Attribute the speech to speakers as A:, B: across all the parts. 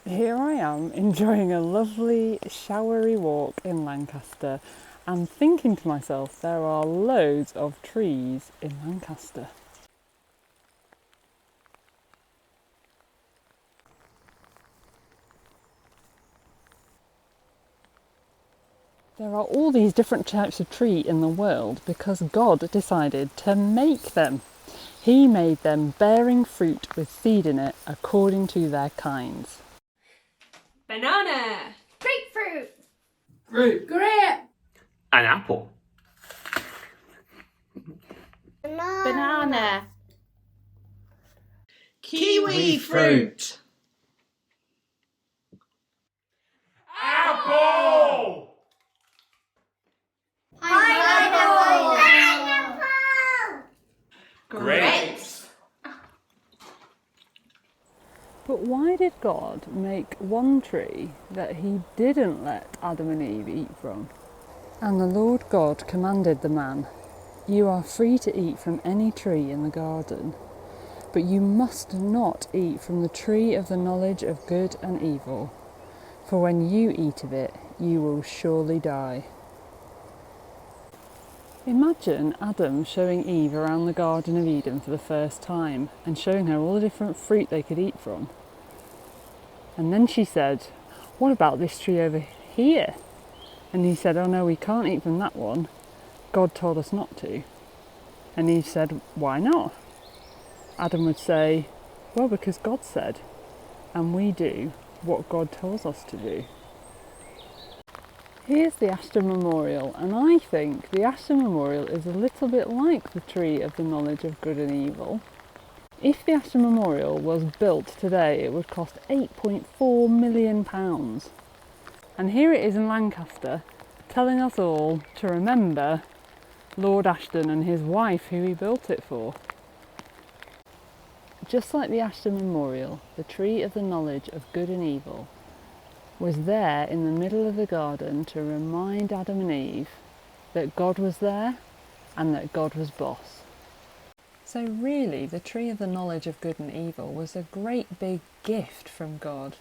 A: Here I am enjoying a lovely showery walk in Lancaster and thinking to myself there are loads of trees in Lancaster. There are all these different types of tree in the world because God decided to make them. He made them bearing fruit with seed in it according to their kinds.
B: Banana.
C: Grapefruit.
D: Grape.
E: An apple.
C: Banana.
D: Kiwi fruit.
E: Apple!
C: Pineapple.
E: Grapes.
A: But why did God make one tree that he didn't let Adam and Eve eat from? And the Lord God commanded the man, "You are free to eat from any tree in the garden, but you must not eat from the tree of the knowledge of good and evil, for when you eat of it, you will surely die." Imagine Adam showing Eve around the Garden of Eden for the first time and showing her all the different fruit they could eat from. And then she said, "What about this tree over here?" And he said, "Oh no, we can't eat from that one. God told us not to." And Eve said, "Why not?" Adam would say, "Well, because God said, and we do what God tells us to do." Here's the Ashton Memorial, and I think the Ashton Memorial is a little bit like the tree of the knowledge of good and evil. If the Ashton Memorial was built today, it would cost £8.4 million. And here it is in Lancaster, telling us all to remember Lord Ashton and his wife who he built it for. Just like the Ashton Memorial, the tree of the knowledge of good and evil was there in the middle of the garden to remind Adam and Eve that God was there and that God was boss. So really, the tree of the knowledge of good and evil was a great big gift from God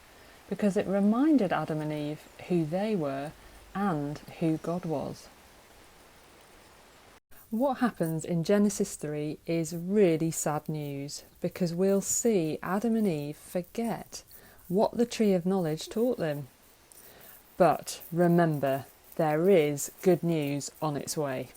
A: because it reminded Adam and Eve who they were and who God was. What happens in Genesis 3 is really sad news because we'll see Adam and Eve forget what the tree of knowledge taught them. But remember, there is good news on its way.